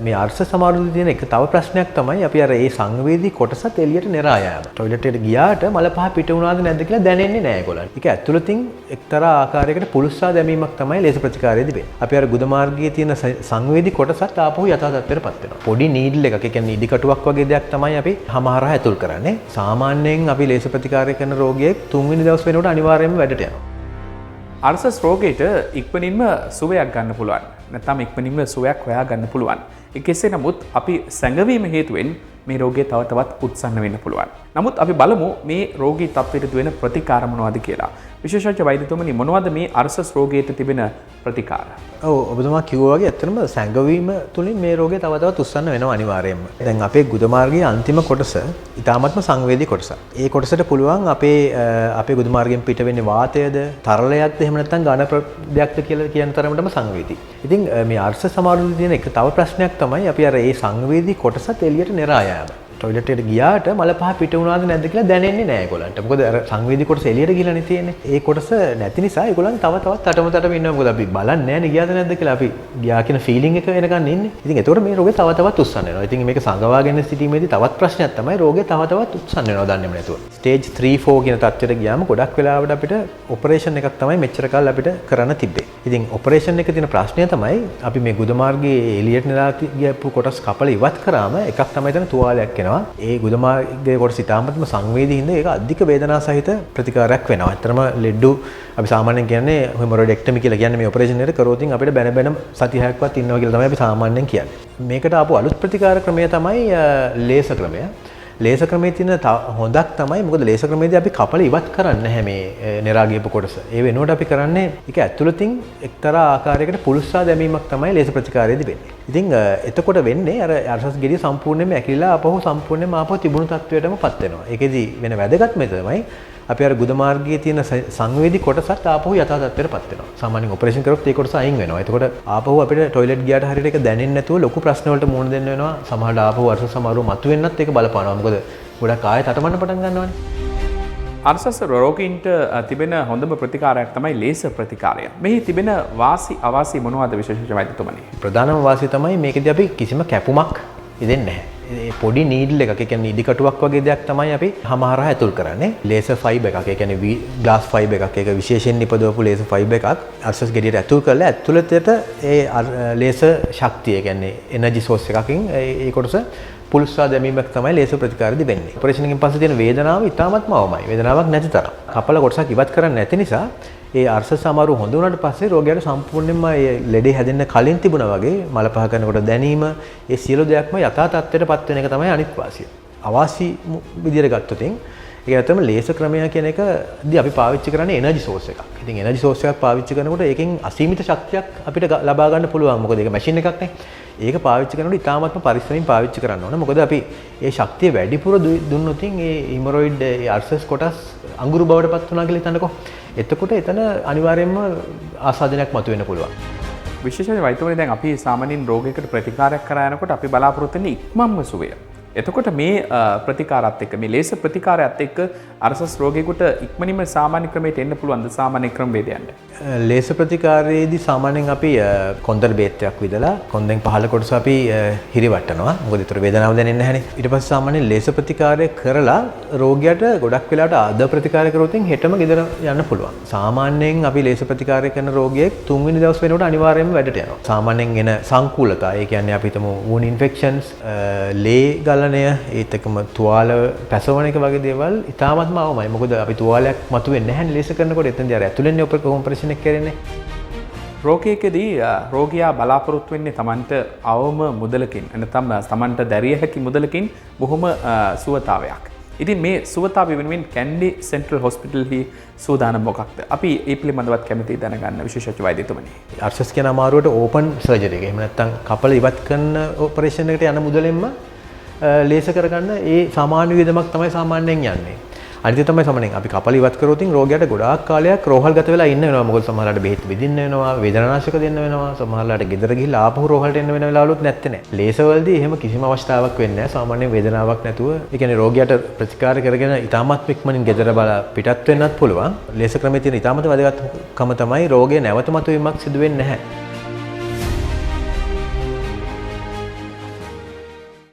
මේ අර්ශ සමාරුද්ධ තියෙන එක තව ප්‍රශ්නයක් තමයි අපි අර ඒ සංවේදී කොටසත් එළියට නෙරා යාම. ටොයිලට් එකට ගියාට මල පහ පිට වුණාද නැද්ද කියලා දැනෙන්නේ නැහැ ඒගොල්ලන්ට. ඒක ඇතුළතින් එක්තරා ආකාරයකට පුළුස්සා දැමීමක් තමයි ලේසර් ප්‍රතිකාරයේදී වෙන්නේ. අපි අර ගුද මාර්ගයේ තියෙන සංවේදී කොටසත් ආපහු යථා තත්ත්වයටපත් වෙනවා. පොඩි නීඩල් එකක්, ඒ කියන්නේ ඉදි කටුවක් වගේ දෙයක් තමයි අපි හමාරා ඇතුල් කරන්නේ. සාමාන්‍යයෙන් අපි ලේසර් ප්‍රතිකාරය කරන රෝගියෙක් 3 වෙනි දවස් වෙනකොට අනිවාර්යයෙන්ම වැඩට යනවා. අර්ශස් රෝගයට ඉක්මනින්ම සුවයක් ගන්න පුළුවන්. නැත්නම් ඉක්මනින්ම සුවයක් හොයා ගන්න පුළුවන්. කෙසේ නමුත් අපි සැඟවීම හේතුවෙන් මේ රෝගය තව තවත් උත්සන්න වෙන්න පුළුවන්. නමුත් අපි බලමු මේ රෝගී තත්ත්වයට දුවෙන ප්‍රතිකාර මොනවද කියලා. විශේෂඥ වෛද්‍යතුමනි, මොනවද මේ අර්ශස් රෝගයට තිබෙන ප්‍රතිකාර? ඔව්, ඔබතුමා කිව්වා වගේ ඇත්තටම සැඟවීම තුලින් මේ රෝගය තව තවත් උත්සන්න වෙනවා අනිවාර්යයෙන්ම. දැන් අපේ ගුද මාර්ගයේ අන්තිම කොටස ඊටාත්ම සංවේදී කොටසක්. ඒ කොටසට පුළුවන් අපේ ගුද මාර්ගයෙන් පිට වෙන්නේ වාතයද, තරලයක්ද, එහෙම නැත්නම් ඝන දෙයක්ද කියලා කියන තරමටම සංවේදී. ඉතින් මේ අර්ශ සමාරුද්ධ තියෙන එක තව ප්‍රශ්නයක් තමයි අපි අර ඒ සංවේදී කොටසත් එළියට නෙරා යාම. ටොයිලට් එකට ගියාට මල පහ පිට වුණාද නැද්ද කියලා දැනෙන්නේ නැහැ ඒගොල්ලන්ට. මොකද අර සංවේදී කොටස එළියට ගිහලානේ තියෙන්නේ. ඒ කොටස නැති නිසා ඒගොල්ලන් තව තවත් තටම ඉන්නවා. මොකද අපි බලන්නේ නැහැනේ ගියාද නැද්ද කියලා. අපි ගියා කියන ෆීලිං එක එනකන් ඉන්නේ. ඉතින් ඒතකොට මේ රෝගේ තව තවත් උස්සන්න වෙනවා. ඉතින් මේක සංගවාගෙන සිටීමේදී තවත් ප්‍රශ්නයක් තමයි රෝගේ තව තවත් උස්සන්න වෙනවා දන්නේම නැතුව. ස්ටේජ් 3 4 කියන තත්ත්වයට ගියාම ගොඩක් වෙලාවට අපිට ඔපරේෂන් එකක් තමයි මෙච්චර කාල අපිට කරන්න තිබ්බේ. ඉතින් ඔපරේෂන් එකේ තියෙන ප්‍රශ්නය තමයි අපි මේ ගුද මාර්ගයේ එළියට නෙලා ගියපු කොටස් කපලා ඉවත් කරාම එකක් තමයි එතන තුවාලයක් එනවා. ඒ ගුද මාර්ගයේ කොටස ඉතාමත්ම සංවේදී හින්දා ඒක අධික වේදනා සහිත ප්‍රතිකාරයක් වෙනවා. ඇත්තටම ලෙඩු අපි සාමාන්‍යයෙන් කියන්නේ හෙමොරොයිඩෙක්ටමි කියලා කියන්නේ මේ ඔපරේෂන් එකට කරොතින් අපිට බැන සති 6ක්වත් ඉන්නවා කියලා තමයි අපි සාමාන්‍යයෙන් කියන්නේ. මේකට ආපු අලුත් ප්‍රතිකාර ක්‍රමය තමයි ලේසර් ක්‍රමය. ලේසර් ක්‍රමයේ තියෙන හොඳක් තමයි මොකද ලේසර් ක්‍රමයේදී අපි කපල ඉවත් කරන්නේ නැහැ මේ නෙරා ගියපු කොටස. ඒ වෙනුවට අපි කරන්නේ ඒක ඇතුළතින් එක්තරා ආකාරයකට පුළුස්සා දැමීමක් තමයි ලේසර් ප්‍රතිකාරයේදී වෙන්නේ. ඉතින් එතකොට වෙන්නේ අර අර්ශස් ගෙඩිය සම්පූර්ණයෙන්ම ඇකිලිලා ආපහු සම්පූර්ණයෙන්ම ආපහු තිබුණු තත්වයටමපත් වෙනවා. ඒකෙදි වෙන වැදගත්ම තමයි අපි අර ගුද මාර්ගයේ තියෙන සංවේදී කොටසත් ආපහු යථා තත්ත්වයටපත් වෙනවා. සාමාන්‍යයෙන් ඔපරේෂන් කරොත් ඒ කොටස අයින් වෙනවා. එතකොට ආපහු අපිට ටොයිලට් ගියාට හරියට ඒක දැනෙන්නේ නැතුව ලොකු ප්‍රශ්න වලට මුහුණ දෙන්න වෙනවා. සමහරවිට ආපහු අර්ශස් සමාරුව මතුවෙන්නත් ඒක බලපානවා. මොකද ගොඩක් ආයෙත් අටමන්න පටන් ගන්නවානේ. අර්ශස් රෝගීන්ට තිබෙන හොඳම ප්‍රතිකාරයක් තමයි ලේසර් ප්‍රතිකාරය. මෙහි තිබෙන වාසි අවාසි මොනවද විශේෂඥ වෛද්‍යතුමනි? ප්‍රධානම වාසිය තමයි මේකදී අපි කිසිම කැපුමක් දෙන්නේ නැහැ. පොඩි නීඩල් එකක්, ඒ කියන්නේ ඉදි කටුවක් වගේ දෙයක් තමයි අපි හමාරා ඇතුල් කරන්නේ. ලේසර් ෆයිබර් එකක්, ඒ කියන්නේ ග්ලාස් ෆයිබර් එකක්, ඒක විශේෂයෙන් නිපදවපු ලේසර් ෆයිබර් එකක් අර්ශස් ගෙඩියට ඇතුල් කරලා ඇතුළතට ඒ ලේසර් ශක්තිය, ඒ කියන්නේ එනර්ජි සෝස් එකකින් ඒ කොටස පුළුස්සා දැමීමක් තමයි ලේසර් ප්‍රතිකාරයේදී වෙන්නේ. ඔපරේෂන් එකෙන් පස්සේ තියෙන වේදනාව ඉතාමත්ම අවමයි. වේදනාවක් නැති තරම්. කපල කොටසක් ඉවත් කරන්නේ නැති නිසා ඒ අර්ශස් සමාරුව හොඳ වුණාට පස්සේ රෝගියාට සම්පූර්ණයෙන්ම ඒ ලෙඩේ හැදෙන්න කලින් තිබුණා වගේ මල පහ කරනකොට දැනීම, ඒ සියලු දෙයක්ම යථා තත්ත්වයටපත් වෙන එක තමයි අනිත් වාසිය. අවාසි විදියට ගත්තොත් ඒක ඇත්තම ලේසර් ක්‍රමය කියන එකදී අපි පාවිච්චි කරන්නේ එනර්ජි සෝස් එකක්. ඉතින් එනර්ජි සෝස් එකක් පාවිච්චි කරනකොට ඒකෙන් අසීමිත ශක්තියක් අපිට ලබා ගන්න පුළුවන්. මොකද ඒක මැෂින් එකක් නේ. ඒක පාවිච්චි කරනකොට ඉතාමත්ම පරිස්සමින් පාවිච්චි කරන්න ඕන. මොකද අපි ඒ ශක්තිය වැඩිපුර දුන්නොත් ඒ හිමොරොයිඩ් ඒ අර්ශස් කොටස් අඟුරු බවට පත් වුණා කියලා හිතන්නකෝ. එතකොට එතන අනිවාර්යයෙන්ම ආසාදනයක් මතුවෙන්න පුළුවන්. විශේෂයෙන් වෛද්‍යවරුනි, දැන් අපි සාමාන්‍යයෙන් රෝගයකට ප්‍රතිකාරයක් කරා යනකොට අපි බලාපොරොත්තු වෙන්නේ ඉක්මන්ම සුවය. එතකොට මේ ප්‍රතිකාරات එක්ක, මේ ලේසර් ප්‍රතිකාරයත් එක්ක අර්ශස් රෝගියෙකුට ඉක්මනින්ම සාමාන්‍ය ක්‍රමයට එන්න පුළුවන්ද සාමාන්‍ය ක්‍රමවේදයන්ට? ලේසර් ප්‍රතිකාරයේදී සාමාන්‍යයෙන් අපි කොන්දර බේත්යක් විදලා කොන්දෙන් පහළ කොටස අපි හිරිවට්ටනවා. මොකද ඒතර වේදනාව දැනෙන්නේ නැහැනේ. ඊට පස්සේ සාමාන්‍යයෙන් ලේසර් ප්‍රතිකාරය කරලා රෝගියාට ගොඩක් වෙලාවට අද ප්‍රතිකාරය කරොත් හෙටම ගෙදර යන්න පුළුවන්. සාමාන්‍යයෙන් අපි ලේසර් ප්‍රතිකාරය කරන රෝගියෙක් 3 වෙනි දවස් වෙනකොට අනිවාර්යයෙන්ම වැඩට යනවා. සාමාන්‍යයෙන් එන සංකූලතා, ඒ කියන්නේ අපි හිතමු වුන් ඉන්ෆෙක්ෂන්ස්, ලේ ගලණය, ඒත් එක්කම තුවාල පැසවන එක වගේ දේවල් ඉතාමත්ම අවමයි. මොකද අපි තුවාලයක් මතුවෙන්නේ නැහැනේ ලේසර් කරනකොට. එතනදී අර ඇතුළෙන් ඔපරේෂන් එක කරන්නේ. රෝගියෙකුදී රෝගියා බලාපොරොත්තු වෙන්නේ Tamanට අවම මුදලකින්, නැත්නම් Tamanට දැරිය හැකි මුදලකින් බොහොම සුවතාවයක්. ඉතින් මේ සුවතාවය වෙනුවෙන් කැන්ඩි සෙන්ට්‍රල් හොස්පිටල්හි සූදානම් මොකක්ද? අපි ඒ පිළිබඳවත් කැමතියි දැනගන්න විශේෂඥ වෛද්‍යතුමනි. අර්ශස් කියන අමාරුවට ඕපන් සර්ජරි එක. එහෙම නැත්නම් කපල ඉවත් කරන ඔපරේෂන් එකට යන මුදලෙන්ම ලේසර් කරගන්න ඒ සාමාන්‍ය වියදමක් තමයි සාමාන්‍යයෙන් යන්නේ. අනිත් තමයි සාමාන්‍යයෙන් අපි කපල ඉවත් කරොත් රෝගියාට ගොඩාක් කාලයක් රෝහල්ගත වෙලා ඉන්න වෙනවා. මොකද සමහරවිට බෙහෙත් විදින්න වෙනවා, වේදනානාශක දෙන්න වෙනවා, සමහරවිට ගෙදර ගිහිල්ලා ආපහු රෝහලට එන්න වෙන වෙලාවලුත් නැත්තේ නෑ. ලේසර් වලදී එහෙම කිසිම අවස්ථාවක් වෙන්නේ නෑ. සාමාන්‍යයෙන් වේදනාවක් නැතුව, ඒ කියන්නේ රෝගියාට ප්‍රතිකාර කරගෙන ඉතාමත් ඉක්මනින් ගෙදර බලා පිටත් වෙන්නත් පුළුවන්. ලේසර් ක්‍රමයේ තියෙන ඉතාමත් වැදගත්කම තමයි රෝගය නැවත මතුවීමක් සිදු වෙන්නේ නැහැ.